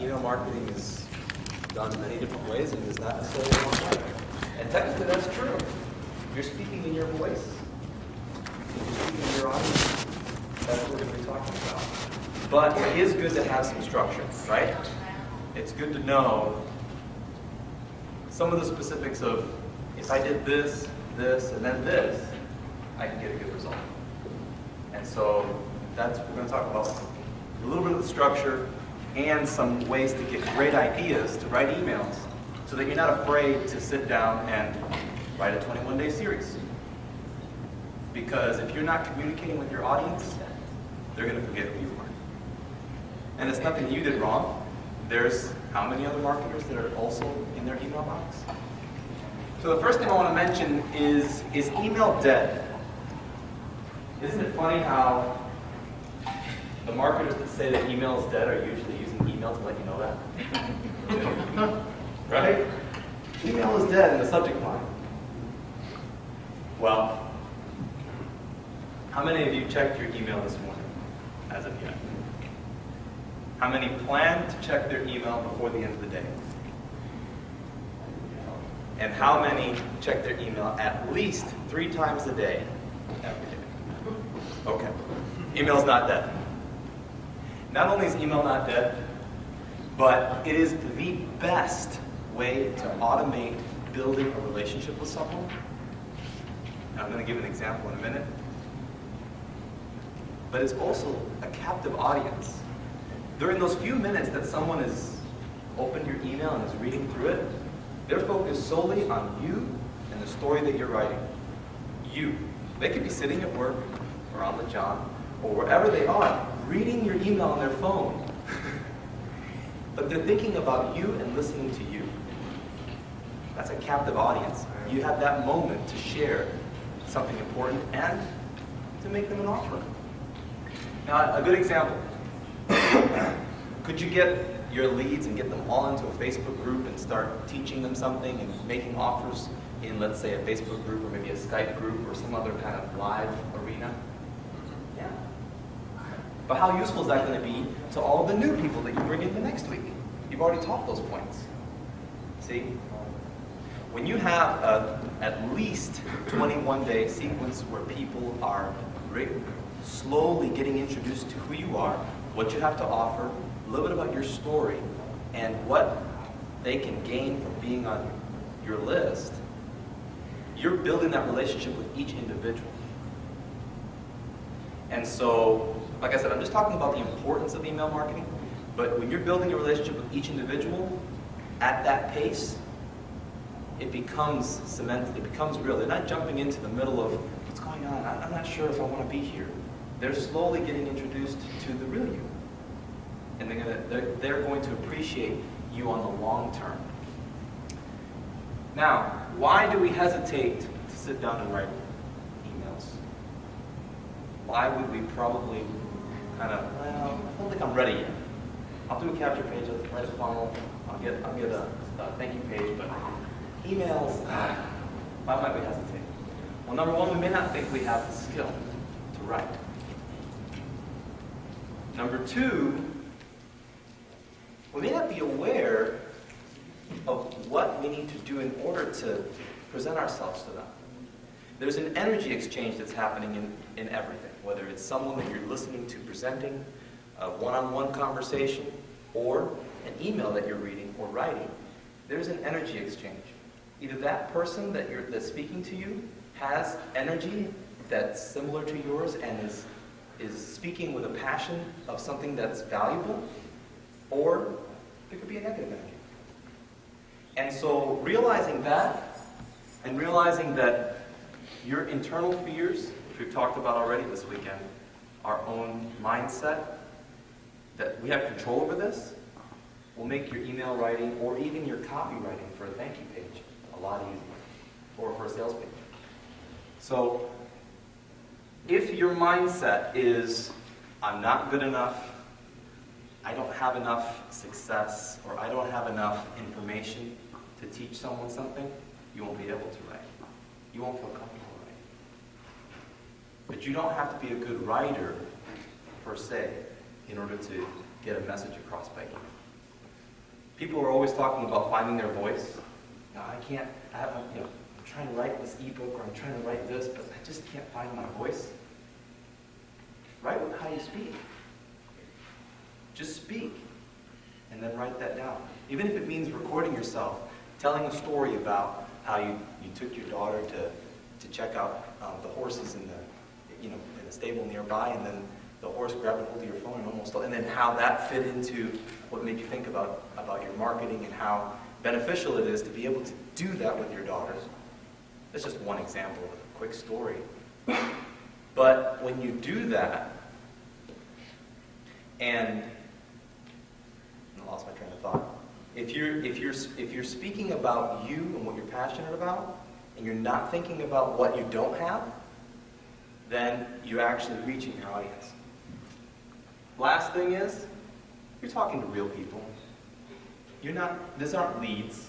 email marketing is done many different ways and is not necessarily one way. And technically that's true. You're speaking in your voice. You're speaking in your audience. That's what we're going to be talking about. But it is good to have some structure, right? It's good to know some of the specifics of, if I did this, this, and then this, I can get a good result. And so that's what we're going to talk about. A little bit of the structure and some ways to get great ideas to write emails so that you're not afraid to sit down and write a 21-day series. Because if you're not communicating with your audience, they're going to forget who you are. And it's nothing you did wrong. There's how many other marketers that are also in their email box? So the first thing I want to mention is email dead? Isn't it funny how the marketers that say that email is dead are usually using email to let you know that? Right? Email is dead in the subject line. Well, how many of you checked your email this morning as of yet? How many plan to check their email before the end of the day? And how many check their email at least 3 times a day every day? Okay. Email's not dead. Not only is email not dead, but it is the best way to automate building a relationship with someone. And I'm going to give an example in a minute. But it's also a captive audience. During those few minutes that someone has opened your email and is reading through it, they're focused solely on you and the story that you're writing. You. They could be sitting at work or on the job or wherever they are, reading your email on their phone. But they're thinking about you and listening to you. That's a captive audience. You have that moment to share something important and to make them an offer. Now, a good example. Could you get your leads and get them all into a Facebook group and start teaching them something and making offers in, let's say, a Facebook group or maybe a Skype group or some other kind of live arena? Yeah. But how useful is that going to be to all the new people that you bring in the next week? You've already taught those points. See? When you have at least 21-day sequence where people are slowly getting introduced to who you are, what you have to offer, a little bit about your story, and what they can gain from being on your list, you're building that relationship with each individual. And so, like I said, I'm just talking about the importance of email marketing, but when you're building a relationship with each individual at that pace, it becomes cemented, it becomes real. They're not jumping into the middle of, what's going on? I'm not sure if I want to be here. They're slowly getting introduced to the real you. And they're going to appreciate you on the long term. Now, why do we hesitate to sit down and write emails? Why would we probably kind of, well, I don't think I'm ready yet. I'll do a capture page, I'll write a funnel, I'll get a thank you page, but emails, why might we hesitate? Well, number one, we may not think we have the skill to write. Number two, we may not be aware of what we need to do in order to present ourselves to them. There's an energy exchange that's happening in everything, whether it's someone that you're listening to presenting, a one-on-one conversation, or an email that you're reading or writing. There's an energy exchange. Either that person that's speaking to you has energy that's similar to yours and is speaking with a passion of something that's valuable, or there could be a negative energy. And so realizing that, and realizing that your internal fears, which we've talked about already this weekend, our own mindset, that we have control over this, will make your email writing or even your copywriting for a thank you page a lot easier, or for a sales page. So if your mindset is, I'm not good enough, I don't have enough success, or I don't have enough information to teach someone something, you won't be able to write. You won't feel comfortable writing. But you don't have to be a good writer, per se, in order to get a message across by email. People are always talking about finding their voice. I'm trying to write this ebook, or I'm trying to write this, but I just can't find my voice. Write with how you speak. Just speak, and then write that down. Even if it means recording yourself, telling a story about how you took your daughter to check out the horses in the stable nearby, and then the horse grabbed a hold of your phone and then how that fit into what made you think about your marketing and how beneficial it is to be able to do that with your daughters. That's just one example of a quick story. But when you do that, and I lost my train of thought. If you're speaking about you and what you're passionate about, and you're not thinking about what you don't have, then you're actually reaching your audience. Last thing is, you're talking to real people. These aren't leads.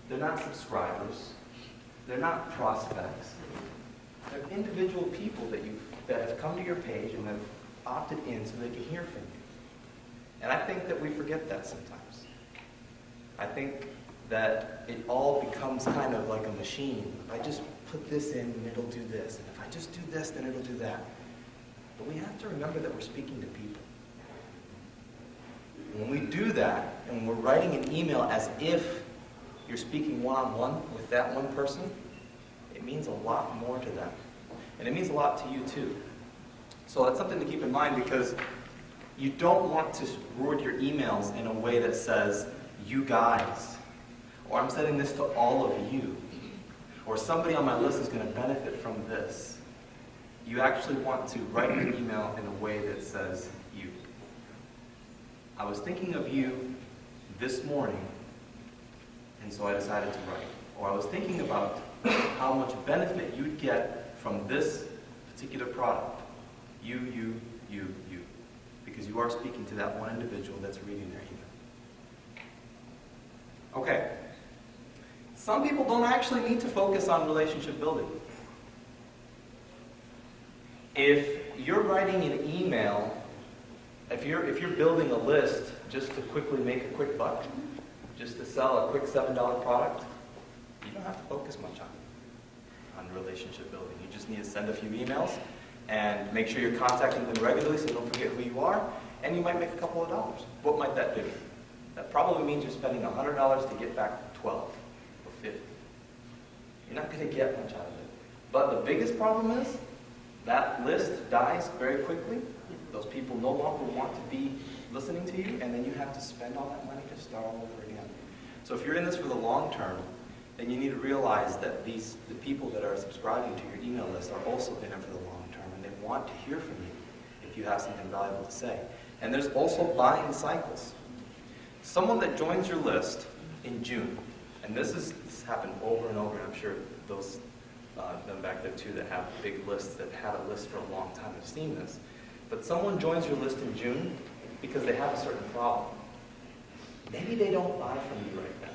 They're not subscribers. They're not prospects. They're individual people that have come to your page and have opted in so they can hear from you. And I think that we forget that sometimes. I think that it all becomes kind of like a machine. If I just put this in, then it'll do this. And if I just do this, then it'll do that. But we have to remember that we're speaking to people. When we do that, and we're writing an email as if you're speaking one-on-one with that one person, it means a lot more to them. And it means a lot to you too. So that's something to keep in mind, because you don't want to word your emails in a way that says, you guys, or I'm sending this to all of you, or somebody on my list is going to benefit from this. You actually want to write your email in a way that says, you. I was thinking of you this morning, and so I decided to write. Or I was thinking about how much benefit you'd get from this particular product. You. Because you are speaking to that one individual that's reading their email. Okay. Some people don't actually need to focus on relationship building. If you're writing an email, if you're building a list just to quickly make a quick buck, just to sell a quick $7 product, you don't have to focus much on relationship building. You just need to send a few emails and make sure you're contacting them regularly so they don't forget who you are, and you might make a couple of dollars. What might that do? That probably means you're spending $100 to get back 12 or 50. You're not going to get much out of it. But the biggest problem is that list dies very quickly. Those people no longer want to be listening to you, and then you have to spend all that money to start all over again. So if you're in this for the long term, then you need to realize that the people that are subscribing to your email list are also in it for the long term, and they want to hear from you if you have something valuable to say. And there's also buying cycles. Someone that joins your list in June, and this has happened over and over, and I'm sure those them back there too that have big lists, that had a list for a long time, have seen this. But someone joins your list in June because they have a certain problem. Maybe they don't buy from you right then,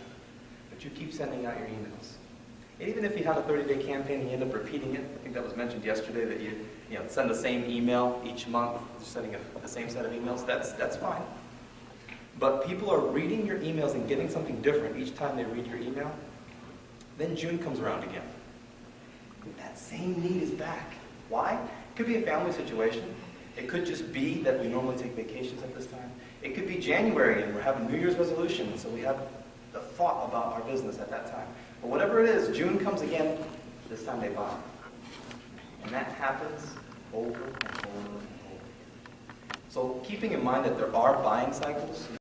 but you keep sending out your emails. And even if you have a 30-day campaign and you end up repeating it, I think that was mentioned yesterday, that you send the same email each month, sending the same set of emails, that's fine. But people are reading your emails and getting something different each time they read your email. Then June comes around again. That same need is back. Why? It could be a family situation. It could just be that we normally take vacations at this time. It could be January and we're having New Year's resolutions, so we have the thought about our business at that time. But whatever it is, June comes again, this time they buy. And that happens over and over and over. So keeping in mind that there are buying cycles,